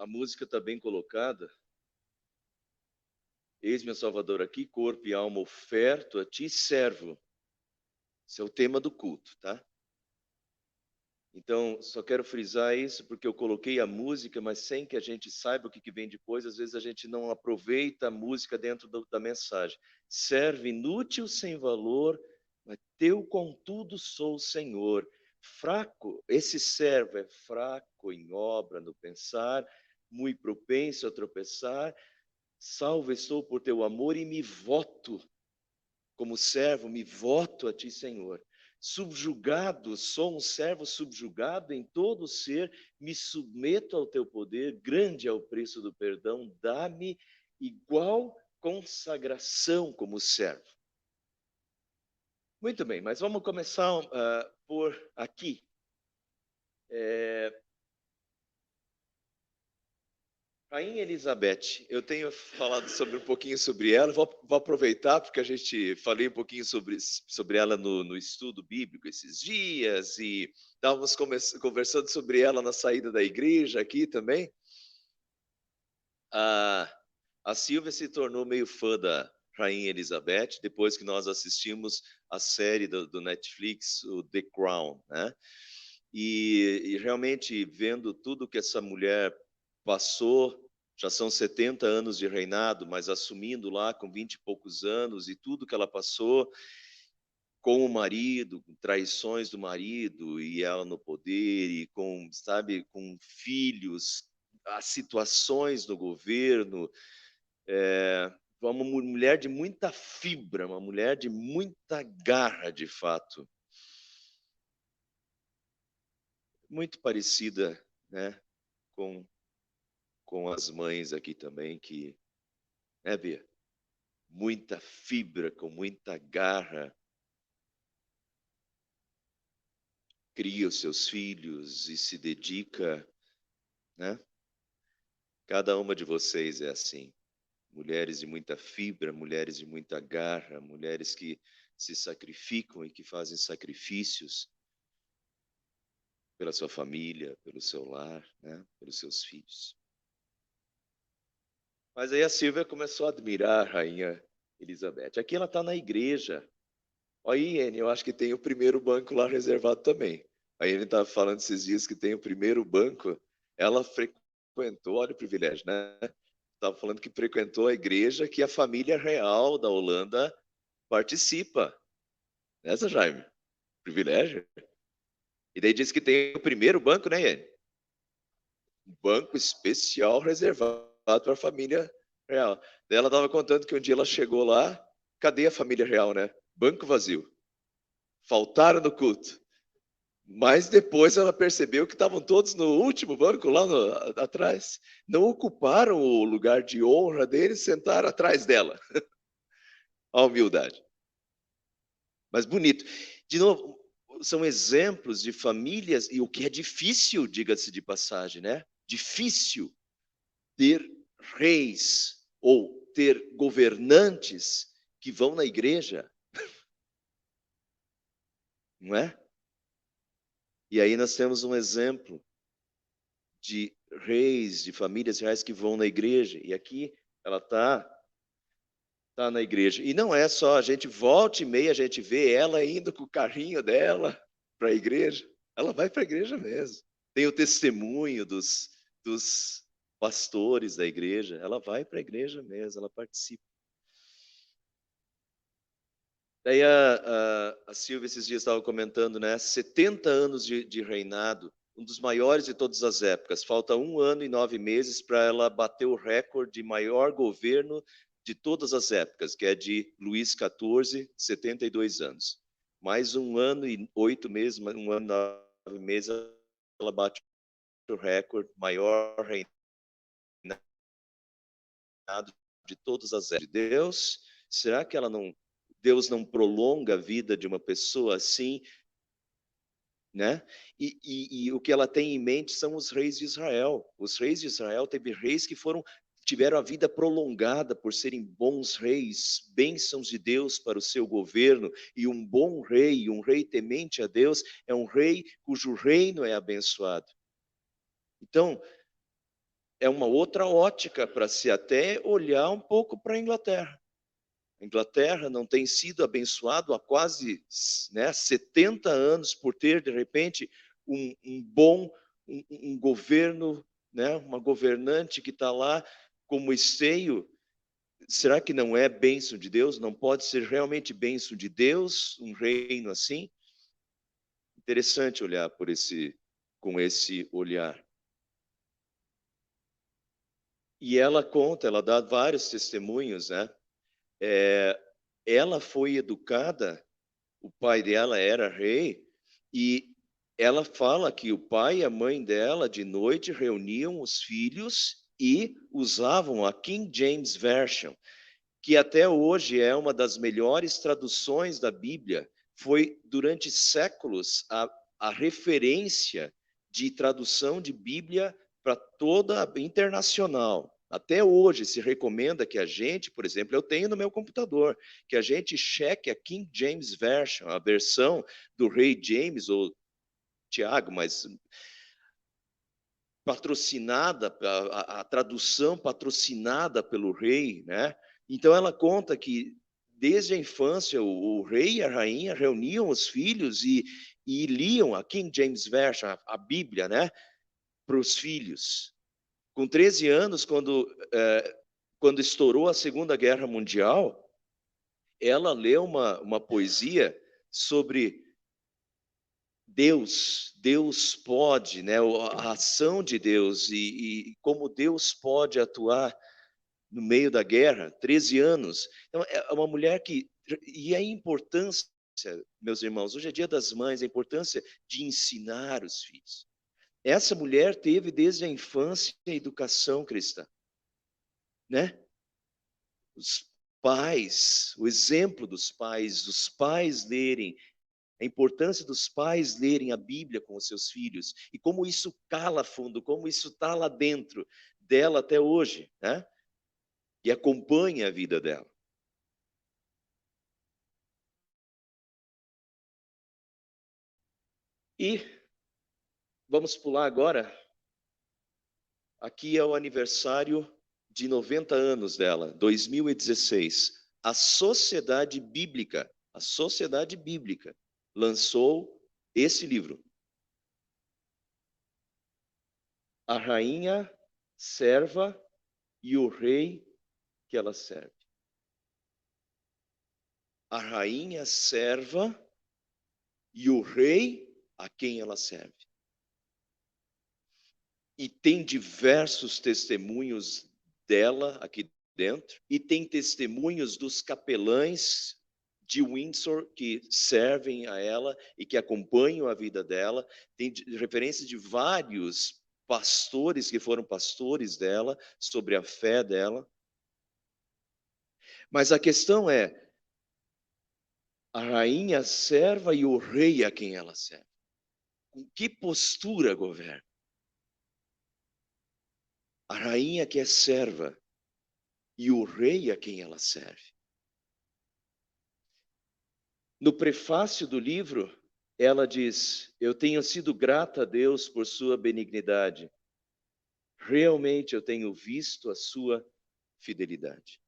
a música está bem colocada. Eis meu Salvador aqui, corpo e alma oferto a ti, servo. Esse é o tema do culto, tá? Então, só quero frisar isso porque eu coloquei a música, mas sem que a gente saiba o que vem depois, às vezes a gente não aproveita a música dentro da mensagem. Servo inútil, sem valor, mas teu contudo sou o Senhor. Fraco, esse servo é fraco em obra, no pensar, muito propenso a tropeçar. Salvo estou por teu amor e me voto, como servo, me voto a ti, Senhor. Subjugado, sou um servo subjugado em todo o ser, me submeto ao teu poder, grande é o preço do perdão, dá-me igual consagração como servo. Muito bem, mas vamos começar por aqui. Rainha Elizabeth, eu tenho falado um pouquinho sobre ela, vou aproveitar porque a gente falei um pouquinho sobre ela no estudo bíblico esses dias e estávamos conversando sobre ela na saída da igreja aqui também. A Silvia se tornou meio fã da Rainha Elizabeth depois que nós assistimos a série do Netflix, o The Crown, né? E realmente vendo tudo que essa mulher passou, já são 70 anos de reinado, mas assumindo lá com 20 e poucos anos, e tudo que ela passou com o marido, com traições do marido, e ela no poder, e com, sabe, com filhos, as situações no governo, uma mulher de muita fibra, uma mulher de muita garra, de fato. Muito parecida, né, com as mães aqui também, que, né, Bia? Muita fibra, com muita garra, cria os seus filhos e se dedica, né? Cada uma de vocês é assim. Mulheres de muita fibra, mulheres de muita garra, mulheres que se sacrificam e que fazem sacrifícios pela sua família, pelo seu lar, né? Pelos seus filhos. Mas aí a Silvia começou a admirar a rainha Elizabeth. Aqui ela está na igreja. Aí, Iene, eu acho que tem o primeiro banco lá reservado também. A Iene estava falando esses dias que tem o primeiro banco. Ela frequentou, olha o privilégio, né? Estava falando que frequentou a igreja que a família real da Holanda participa. Nessa, Jaime? Privilégio. E daí diz que tem o primeiro banco, né, Iene? Um banco especial reservado para a família real. Daí ela estava contando que um dia ela chegou lá, cadê a família real, né? Banco vazio. Faltaram no culto. Mas depois ela percebeu que estavam todos no último banco, lá atrás. Não ocuparam o lugar de honra deles, sentaram atrás dela. A humildade. Mas bonito. De novo, são exemplos de famílias, e o que é difícil, diga-se de passagem, né? Difícil ter reis ou ter governantes que vão na igreja. Não é? E aí nós temos um exemplo de reis, de famílias reais que vão na igreja. E aqui ela tá na igreja. E não é só, a gente volta e meia, a gente vê ela indo com o carrinho dela para a igreja. Ela vai para a igreja mesmo. Tem o testemunho dos pastores da igreja. Ela vai para a igreja mesmo, ela participa. Daí a Silvia esses dias estava comentando, né? 70 anos de reinado, um dos maiores de todas as épocas. Falta 1 ano e 9 meses para ela bater o recorde de maior governo de todas as épocas, que é de Luís XIV, 72 anos. Mais 1 ano e 8 meses, 1 ano e 9 meses, ela bate o recorde, maior reinado de todas as épocas de Deus. Será que Deus não prolonga a vida de uma pessoa assim, né? E o que ela tem em mente são os reis de Israel. Os reis de Israel teve reis que tiveram a vida prolongada por serem bons reis, bênçãos de Deus para o seu governo, e um bom rei, um rei temente a Deus, é um rei cujo reino é abençoado. Então, é uma outra ótica para se até olhar um pouco para a Inglaterra. A Inglaterra não tem sido abençoado há quase, né, 70 anos por ter, de repente, um bom um governo, né, uma governante que está lá como esteio. Será que não é bênção de Deus? Não pode ser realmente bênção de Deus, um reino assim? Interessante olhar com esse olhar. E ela conta, ela dá vários testemunhos, né? Ela foi educada, o pai dela era rei, e ela fala que o pai e a mãe dela, de noite, reuniam os filhos e usavam a King James Version, que até hoje é uma das melhores traduções da Bíblia. Foi, durante séculos, a referência de tradução de Bíblia para toda a internacional. Até hoje se recomenda que a gente, por exemplo, eu tenho no meu computador, que a gente cheque a King James Version, a versão do rei James ou Tiago, mas patrocinada, a tradução patrocinada pelo rei, né? Então ela conta que desde a infância o rei e a rainha reuniam os filhos e liam a King James Version, a Bíblia, né, para os filhos. Com 13 anos, quando estourou a Segunda Guerra Mundial, ela leu uma poesia sobre Deus pode, né, a ação de Deus e como Deus pode atuar no meio da guerra, 13 anos. Então, é uma mulher que. E a importância, meus irmãos, hoje é Dia das Mães, a importância de ensinar os filhos. Essa mulher teve desde a infância a educação cristã, né? Os pais, o exemplo dos pais, os pais lerem, a importância dos pais lerem a Bíblia com os seus filhos e como isso cala fundo, como isso está lá dentro dela até hoje, né? E acompanha a vida dela. E vamos pular agora. Aqui é o aniversário de 90 anos dela, 2016. A Sociedade Bíblica lançou esse livro. A rainha serva e o rei que ela serve. A rainha serva e o rei a quem ela serve. E tem diversos testemunhos dela aqui dentro, e tem testemunhos dos capelães de Windsor que servem a ela e que acompanham a vida dela. Tem referência de vários pastores que foram pastores dela, sobre a fé dela. Mas a questão é, a rainha serva e o rei a quem ela serve. Com que postura governa? A rainha que é serva e o rei a quem ela serve. No prefácio do livro, ela diz: Eu tenho sido grata a Deus por sua benignidade. Realmente eu tenho visto a sua fidelidade.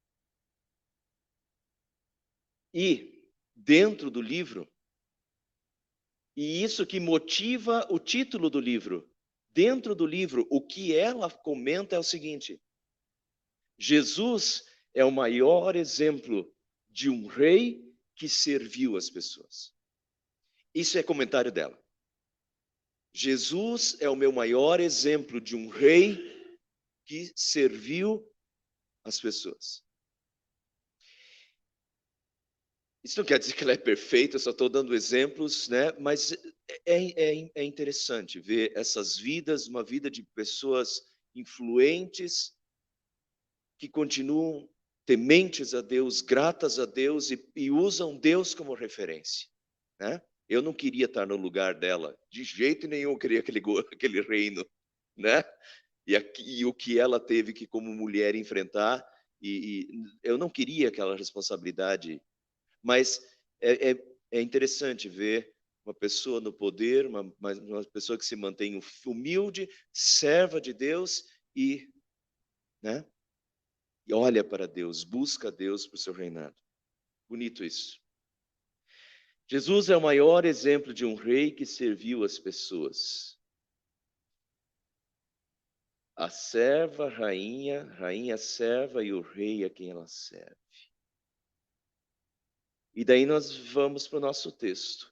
E, dentro do livro, e isso que motiva o título do livro, dentro do livro, o que ela comenta é o seguinte: Jesus é o maior exemplo de um rei que serviu as pessoas. Isso é comentário dela. Jesus é o meu maior exemplo de um rei que serviu as pessoas. Isso não quer dizer que ela é perfeita, eu só estou dando exemplos, né? Mas é interessante ver essas vidas, uma vida de pessoas influentes, que continuam tementes a Deus, gratas a Deus e usam Deus como referência, né? Eu não queria estar no lugar dela, de jeito nenhum eu queria aquele reino, né? E o que ela teve que, como mulher, enfrentar, e eu não queria aquela responsabilidade, mas é interessante ver uma pessoa no poder, uma pessoa que se mantém humilde, serva de Deus e né? E olha para Deus, busca Deus para o seu reinado. Bonito isso. Jesus é o maior exemplo de um rei que serviu as pessoas. A serva, rainha serva e o rei a quem ela serve. E daí nós vamos para o nosso texto.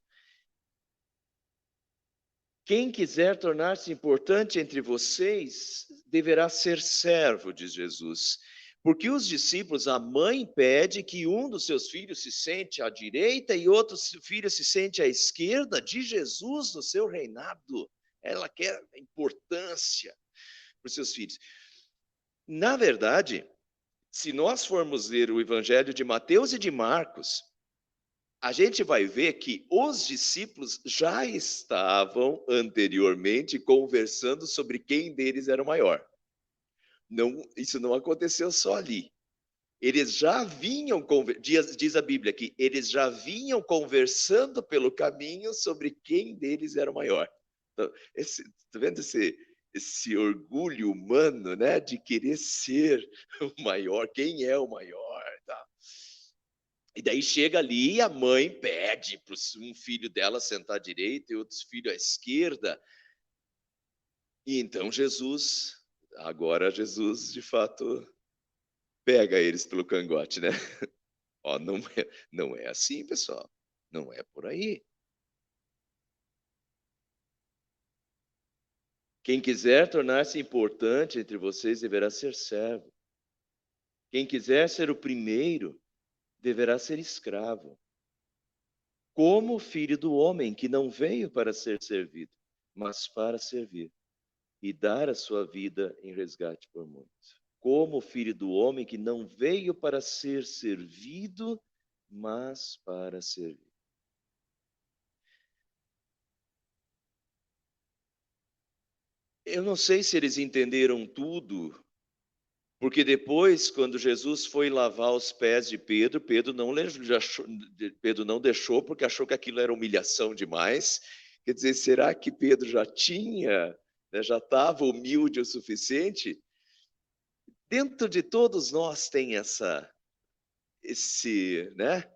Quem quiser tornar-se importante entre vocês, deverá ser servo, diz Jesus. Porque os discípulos, a mãe pede que um dos seus filhos se sente à direita e outro filho se sente à esquerda de Jesus no seu reinado. Ela quer importância para os seus filhos. Na verdade, se nós formos ler o Evangelho de Mateus e de Marcos, a gente vai ver que os discípulos já estavam anteriormente conversando sobre quem deles era o maior. Não, isso não aconteceu só ali. Eles já vinham, diz a Bíblia que eles já vinham conversando pelo caminho sobre quem deles era o maior. Então, tá vendo esse orgulho humano, né, de querer ser o maior, quem é o maior, tá? E daí chega ali e a mãe pede para um filho dela sentar à direita e outro filho à esquerda. E então agora Jesus de fato pega eles pelo cangote, né? Ó, não é assim, pessoal. Não é por aí. Quem quiser tornar-se importante entre vocês deverá ser servo. Quem quiser ser o primeiro deverá ser escravo. Como o filho do homem que não veio para ser servido, mas para servir e dar a sua vida em resgate por muitos. Como o filho do homem que não veio para ser servido, mas para servir. Eu não sei se eles entenderam tudo, porque depois, quando Jesus foi lavar os pés de Pedro, Pedro não deixou porque achou que aquilo era humilhação demais. Quer dizer, será que Pedro já tinha, né, já estava humilde o suficiente? Dentro de todos nós tem esse, né,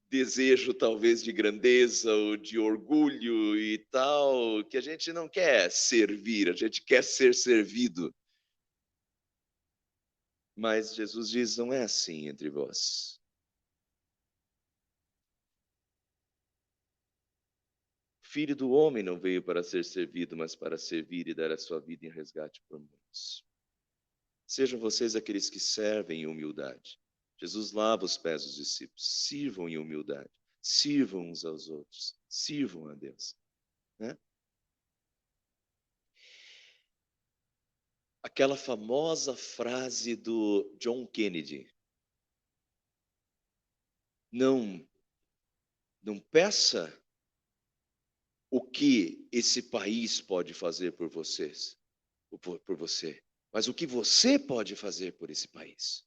desejo talvez de grandeza ou de orgulho e tal, que a gente não quer servir, a gente quer ser servido. Mas Jesus diz: não é assim entre vós. O Filho do homem não veio para ser servido, mas para servir e dar a sua vida em resgate por muitos. Sejam vocês aqueles que servem em humildade. Jesus lava os pés dos discípulos. Sirvam em humildade. Sirvam uns aos outros. Sirvam a Deus. Né? Aquela famosa frase do John Kennedy: não, não peça o que esse país pode fazer por vocês, por você, mas o que você pode fazer por esse país.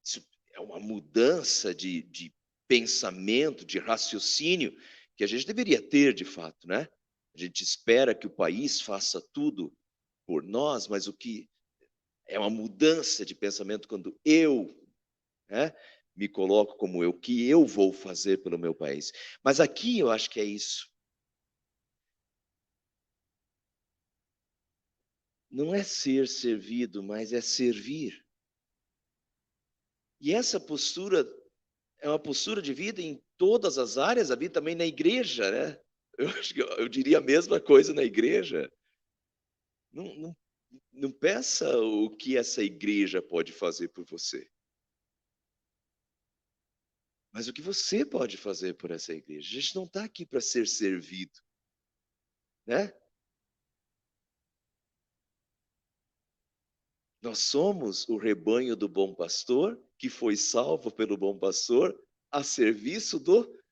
Isso é uma mudança de pensamento, de raciocínio que a gente deveria ter de fato, né? A gente espera que o país faça tudo por nós, mas o que é uma mudança de pensamento quando eu, né, me coloco como eu, o que eu vou fazer pelo meu país. Mas aqui eu acho que é isso. Não é ser servido, mas é servir. E essa postura é uma postura de vida em todas as áreas, a vida também na igreja, né? Eu acho que eu diria a mesma coisa na igreja. Não, não, não peça o que essa igreja pode fazer por você, mas o que você pode fazer por essa igreja. A gente não está aqui para ser servido, né? Nós somos o rebanho do bom pastor, que foi salvo pelo bom pastor, a serviço do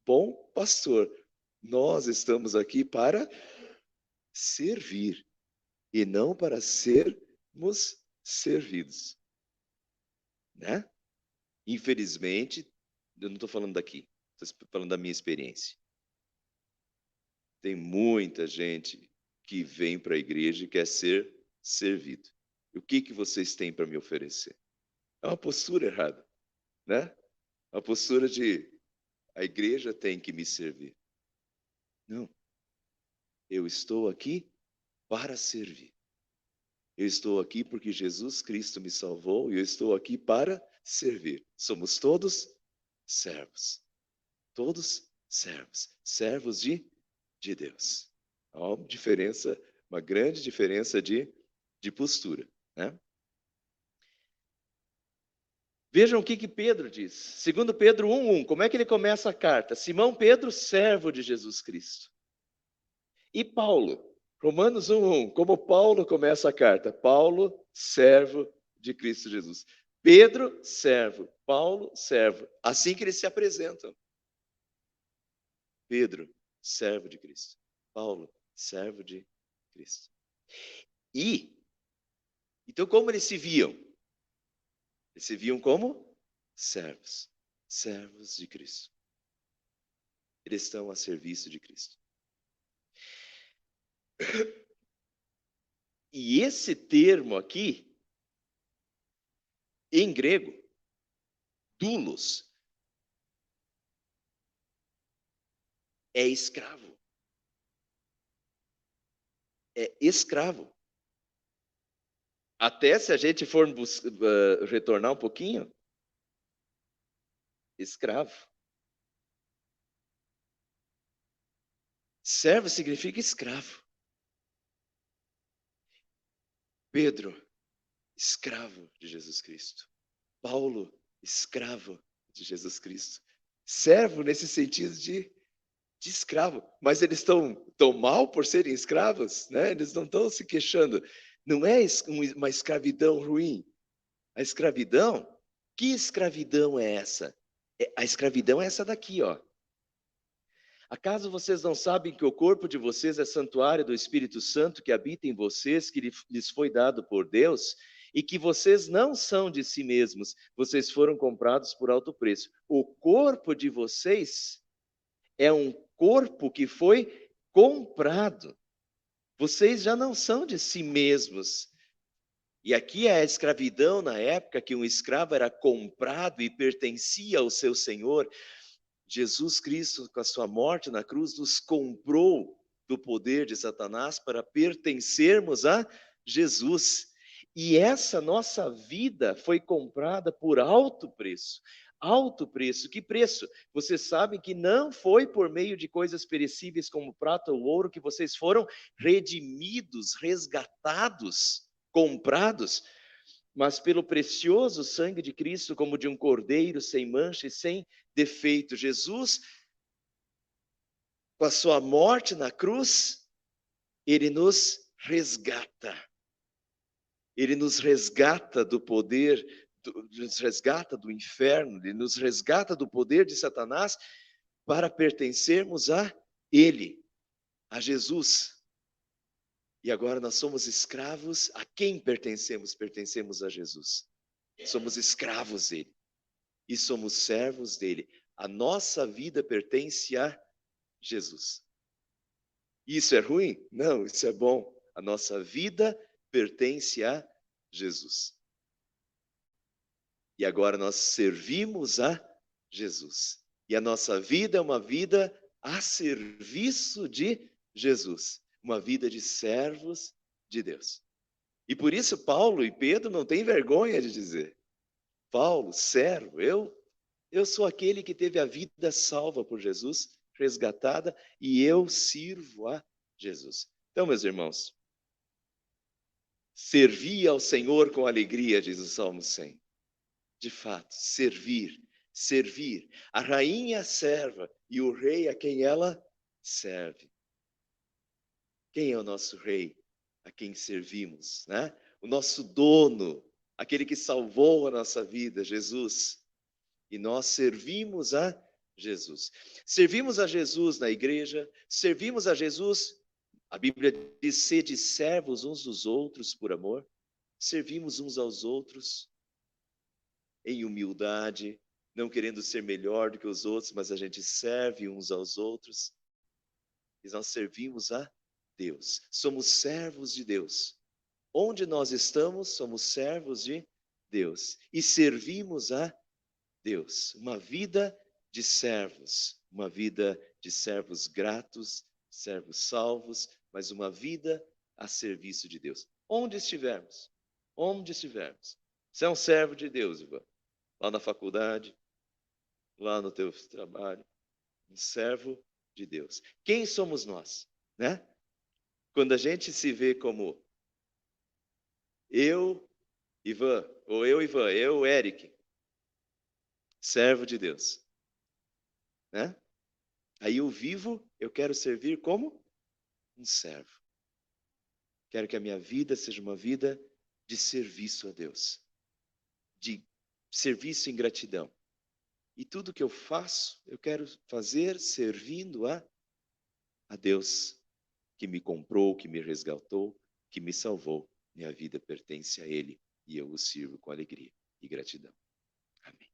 bom pastor. Nós estamos aqui para servir e não para sermos servidos, né? Infelizmente, eu não estou falando daqui, estou falando da minha experiência. Tem muita gente que vem para a igreja e quer ser servido. O que vocês têm para me oferecer? É uma postura errada, né? Uma postura de a igreja tem que me servir. Não. Eu estou aqui para servir. Eu estou aqui porque Jesus Cristo me salvou e eu estou aqui para servir. Somos todos servos. Todos servos. Servos de Deus. Há uma diferença, uma grande diferença de postura, né? Vejam o que Pedro diz. Segundo Pedro 1:1, como é que ele começa a carta? Simão Pedro, servo de Jesus Cristo. E Paulo, Romanos 1:1, como Paulo começa a carta? Paulo, servo de Cristo Jesus. Pedro, servo. Paulo, servo. Assim que eles se apresentam. Pedro, servo de Cristo. Paulo, servo de Cristo. Então como eles se viam? Eles se viam como servos. Servos de Cristo. Eles estão a serviço de Cristo. E esse termo aqui, em grego, doulos, é escravo. É escravo. Até se a gente for retornar um pouquinho, escravo. Servo significa escravo. Pedro, escravo de Jesus Cristo. Paulo, escravo de Jesus Cristo. Servo nesse sentido de escravo. Mas eles estão tão mal por serem escravos, né? Eles não estão se queixando. Não é uma escravidão ruim. A escravidão, que escravidão é essa? A escravidão é essa daqui, ó. Acaso vocês não sabem que o corpo de vocês é santuário do Espírito Santo que habita em vocês, que lhes foi dado por Deus, e que vocês não são de si mesmos, vocês foram comprados por alto preço. O corpo de vocês é um corpo que foi comprado. Vocês já não são de si mesmos. E aqui é a escravidão na época que um escravo era comprado e pertencia ao seu senhor. Jesus Cristo, com a sua morte na cruz, nos comprou do poder de Satanás para pertencermos a Jesus. E essa nossa vida foi comprada por alto preço. Alto preço. Que preço? Vocês sabem que não foi por meio de coisas perecíveis como prata ou ouro que vocês foram redimidos, resgatados, comprados, mas pelo precioso sangue de Cristo, como de um cordeiro sem mancha e sem defeito. Jesus, com a sua morte na cruz, ele nos resgata. Ele nos resgata do poder, nos resgata do inferno, ele nos resgata do poder de Satanás para pertencermos a ele, a Jesus. E agora nós somos escravos. A quem pertencemos? Pertencemos a Jesus. Somos escravos dele e somos servos dele. A nossa vida pertence a Jesus. Isso é ruim? Não, isso é bom. A nossa vida pertence a Jesus. E agora nós servimos a Jesus. E a nossa vida é uma vida a serviço de Jesus. Uma vida de servos de Deus. E por isso Paulo e Pedro não têm vergonha de dizer: Paulo, servo, eu sou aquele que teve a vida salva por Jesus, resgatada, e eu sirvo a Jesus. Então, meus irmãos, servir ao Senhor com alegria, diz o Salmo 100. De fato, servir. A rainha serva e o rei a quem ela serve. Quem é o nosso rei? A quem servimos, né? O nosso dono, aquele que salvou a nossa vida, Jesus. E nós servimos a Jesus. Servimos a Jesus na igreja, servimos a Jesus, a Bíblia diz: sede servos uns dos outros por amor. Servimos uns aos outros em humildade, não querendo ser melhor do que os outros, mas a gente serve uns aos outros. E nós servimos a Deus. Somos servos de Deus. Onde nós estamos, somos servos de Deus e servimos a Deus. Uma vida de servos, uma vida de servos gratos, servos salvos, mas uma vida a serviço de Deus. Onde estivermos, onde estivermos. Você é um servo de Deus, Ivan. Lá na faculdade, lá no teu trabalho, um servo de Deus. Quem somos nós, né? Quando a gente se vê como eu, Ivan, ou eu, Ivan, eu, Eric, servo de Deus, né? Aí eu vivo, eu quero servir como um servo. Quero que a minha vida seja uma vida de serviço a Deus, de serviço em gratidão. E tudo que eu faço, eu quero fazer servindo a Deus, que me comprou, que me resgatou, que me salvou. Minha vida pertence a Ele e eu o sirvo com alegria e gratidão. Amém.